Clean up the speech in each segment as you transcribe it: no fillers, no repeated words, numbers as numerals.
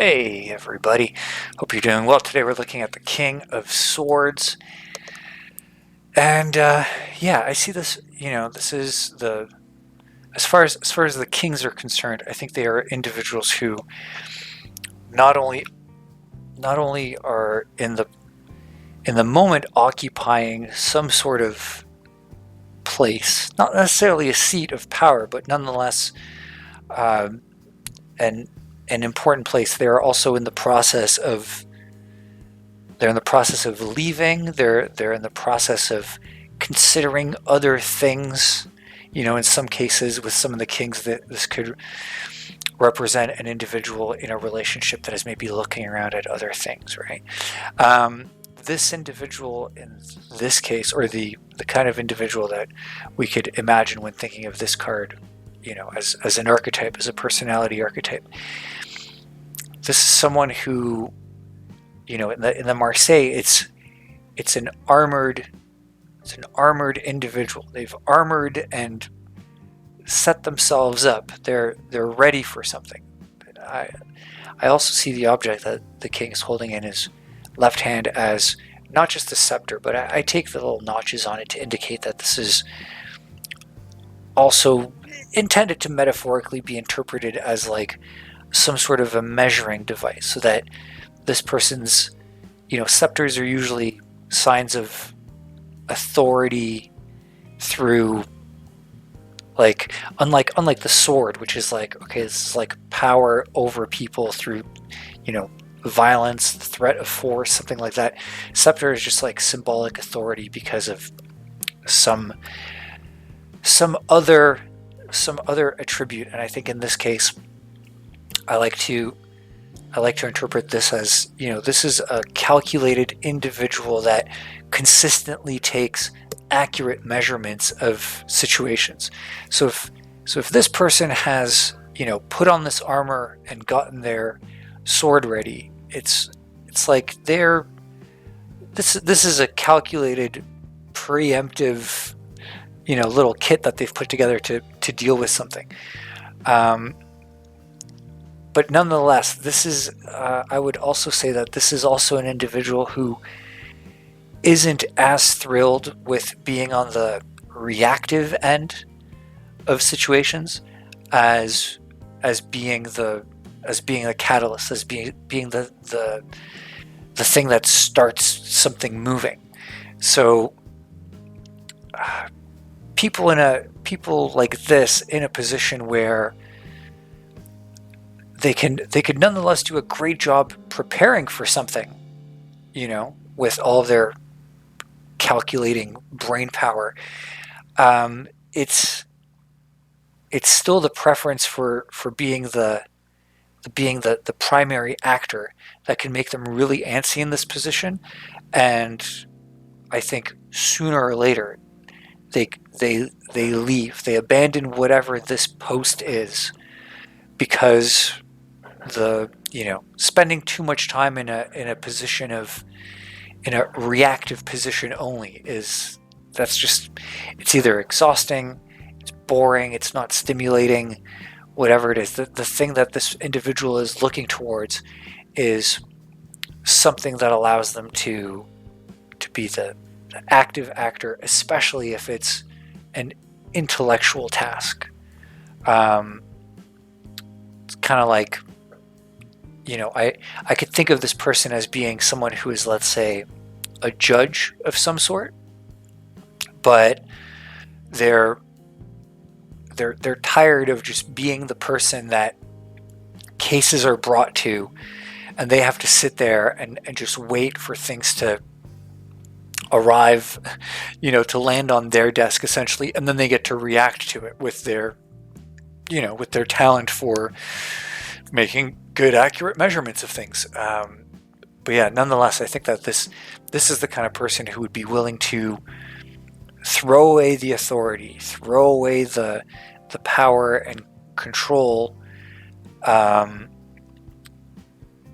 Hey everybody, hope you're doing well. Today we're looking at the King of Swords. And yeah, I see this, this is the as far as the kings are concerned, I think they are individuals who not only are in the moment occupying some sort of place, not necessarily a seat of power, but nonetheless um, an an important place. They are also in the process of leaving. They're in the process of considering other things. In some cases, with some of the kings, that this could represent an individual in a relationship that is maybe looking around at other things, right? This individual in this case, or the kind of individual that we could imagine when thinking of this card, as an archetype, as a personality archetype. This is someone who, in the Marseille, it's an armored individual. They've armored and set themselves up. They're ready for something. I also see the object that the king is holding in his left hand as not just a scepter, but I take the little notches on it to indicate that this is also intended to metaphorically be interpreted as like some sort of a measuring device, so that this person's, scepters are usually signs of authority through, like, unlike the sword, which is like, okay, this is like power over people through, violence, threat of force, something like that. Scepter is just like symbolic authority because of some other attribute. And I think in this case, I like to interpret this as, this is a calculated individual that consistently takes accurate measurements of situations. So if this person has, put on this armor and gotten their sword ready, it's like this is a calculated, preemptive, little kit that they've put together to deal with something. But nonetheless, this is, I would also say that this is also an individual who isn't as thrilled with being on the reactive end of situations as being the catalyst, as being the thing that starts something moving. So people like this in a position where they could nonetheless do a great job preparing for something, with all of their calculating brain power. It's still the preference for being the primary actor that can make them really antsy in this position. And I think sooner or later they leave, they abandon whatever this post is, because spending too much time in a position of, in a reactive position only, it's either exhausting, it's boring, it's not stimulating, whatever it is. The thing that this individual is looking towards is something that allows them to be the active actor, especially if it's an intellectual task. It's kind of like, I could think of this person as being someone who is, let's say, a judge of some sort, but they're tired of just being the person that cases are brought to, and they have to sit there and just wait for things to arrive, to land on their desk essentially, and then they get to react to it with their talent for making good, accurate measurements of things. But yeah, nonetheless, I think that this is the kind of person who would be willing to throw away the authority, throw away the power and control,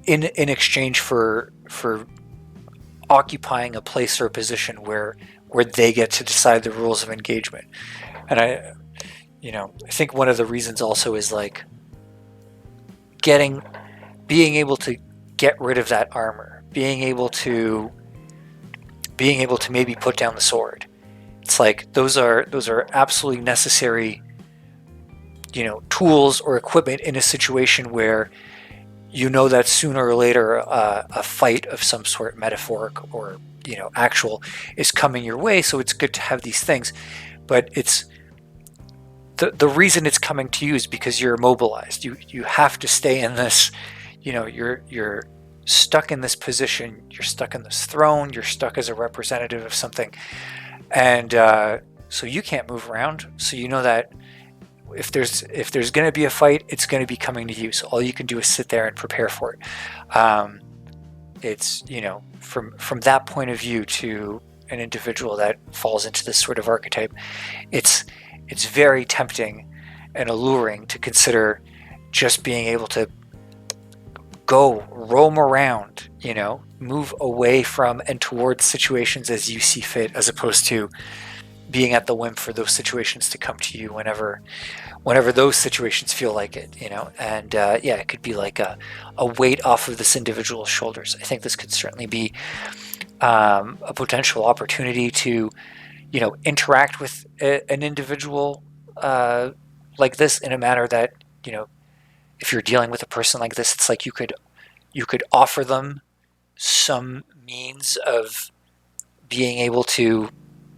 in exchange for occupying a place or a position where they get to decide the rules of engagement. And I think one of the reasons also is like getting being able to get rid of that armor, being able to maybe put down the sword. It's like those are absolutely necessary, tools or equipment in a situation where you know that sooner or later a fight of some sort, metaphoric or actual, is coming your way. So it's good to have these things, but it's the reason it's coming to you is because you're immobilized. You have to stay in this. You're stuck in this position. You're stuck in this throne. You're stuck as a representative of something, and so you can't move around. So you know that if there's going to be a fight, it's going to be coming to you. So all you can do is sit there and prepare for it. It's from that point of view, to an individual that falls into this sort of archetype, it's very tempting and alluring to consider just being able to go roam around, move away from and towards situations as you see fit, as opposed to being at the whim for those situations to come to you whenever those situations feel like it, and it could be like a weight off of this individual's shoulders. I think this could certainly be a potential opportunity to, interact with an individual like this in a manner that, if you're dealing with a person like this, it's like you could offer them some means of being able to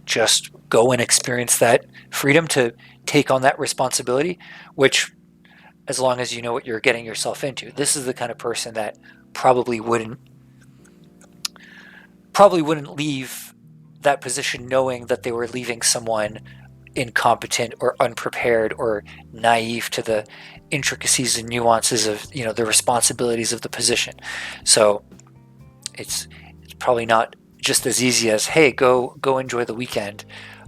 just go and experience that freedom to take on that responsibility, which, as long as you know what you're getting yourself into, this is the kind of person that probably wouldn't leave that position knowing that they were leaving someone incompetent or unprepared or naive to the intricacies and nuances of the responsibilities of the position. So it's probably not just as easy as, hey, go enjoy the weekend,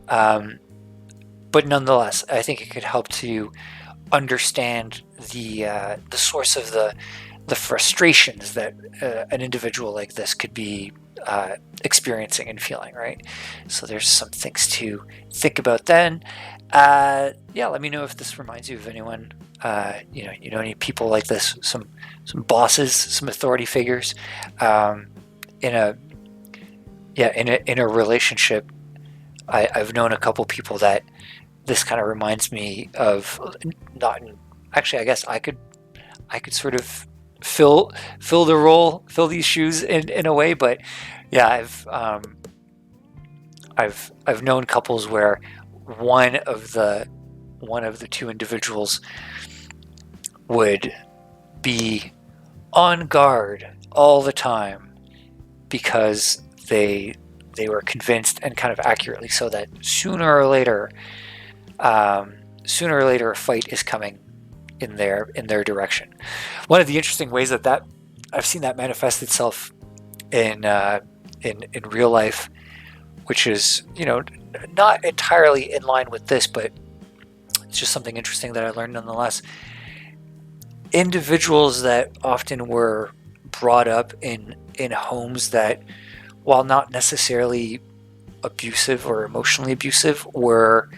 but nonetheless, I think it could help to understand the source of the frustrations that an individual like this could be experiencing and feeling, right? So there's some things to think about then. Let me know if this reminds you of anyone. Any people like this, some bosses, some authority figures, in a relationship. I've known a couple people that this kind of reminds me of. Not actually, I guess I could sort of fill the role, fill these shoes in a way, but yeah, I've known couples where one of the two individuals would be on guard all the time because they were convinced, and kind of accurately so, that sooner or later a fight is coming in their direction. One of the interesting ways that I've seen that manifest itself in real life, which is not entirely in line with this, but it's just something interesting that I learned nonetheless. Individuals that often were brought up in homes that, while not necessarily abusive or emotionally abusive, were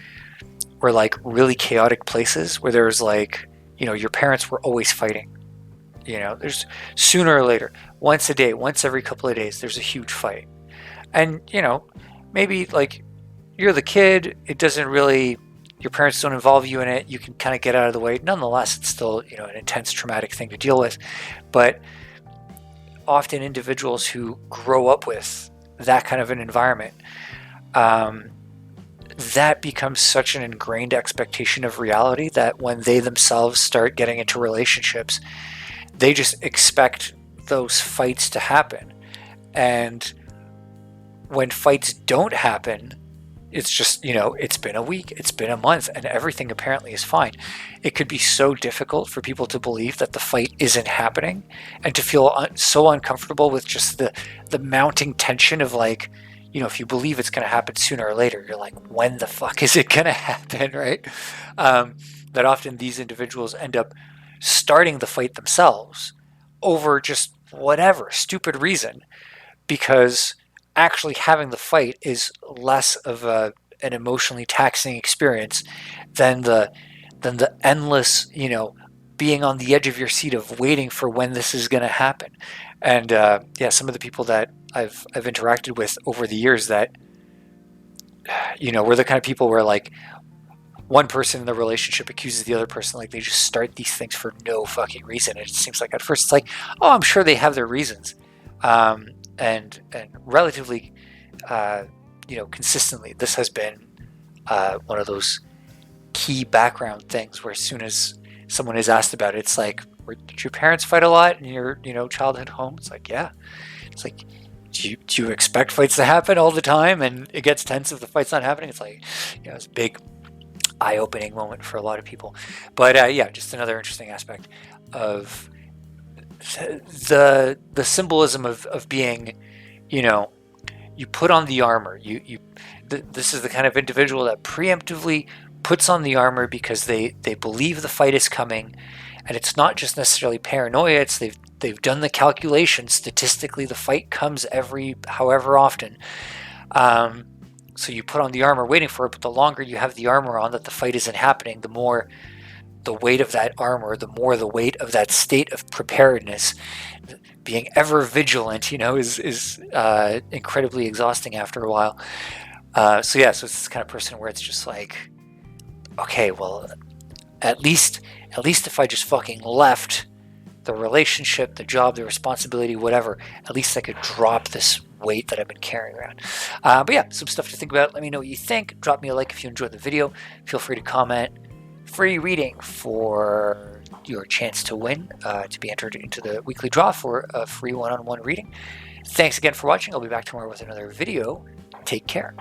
like really chaotic places where there was like, your parents were always fighting. There's sooner or later, once a day, once every couple of days, there's a huge fight. And, maybe like you're the kid, it doesn't really, your parents don't involve you in it, you can kind of get out of the way. Nonetheless, it's still, an intense traumatic thing to deal with. But often individuals who grow up with that kind of an environment, that becomes such an ingrained expectation of reality that when they themselves start getting into relationships, they just expect those fights to happen. And when fights don't happen, it's just, it's been a week, it's been a month, and everything apparently is fine. It could be so difficult for people to believe that the fight isn't happening, and to feel so uncomfortable with just the mounting tension of like, if you believe it's going to happen sooner or later, you're like, when the fuck is it going to happen, right? That often these individuals end up starting the fight themselves over just whatever stupid reason, because actually having the fight is less of an emotionally taxing experience than the endless, being on the edge of your seat of waiting for when this is going to happen. And yeah, some of the people that I've interacted with over the years that, we're the kind of people where like one person in the relationship accuses the other person, like they just start these things for no fucking reason. It seems like at first it's like, oh, I'm sure they have their reasons, and relatively, consistently, this has been one of those key background things where as soon as someone is asked about it, it's like, did your parents fight a lot in your childhood home? It's like, yeah. It's like, do you expect fights to happen all the time? And it gets tense if the fight's not happening. It's like, it's a big eye-opening moment for a lot of people. But yeah, just another interesting aspect of the symbolism of being, you put on the armor. This is the kind of individual that preemptively puts on the armor because they believe the fight is coming, and it's not just necessarily paranoia. It's they've done the calculation. Statistically, the fight comes every however often. So you put on the armor waiting for it, but the longer you have the armor on that the fight isn't happening, the more the weight of that armor, the more the weight of that state of preparedness, being ever vigilant, is incredibly exhausting after a while. So it's this kind of person where it's just like, okay, well, at least if I just fucking left the relationship, the job, the responsibility, whatever, at least I could drop this weight that I've been carrying around. But yeah, some stuff to think about. Let me know what you think. Drop me a like if you enjoyed the video. Feel free to comment. Free reading for your chance to win, to be entered into the weekly draw for a free one-on-one reading. Thanks again for watching. I'll be back tomorrow with another video. Take care.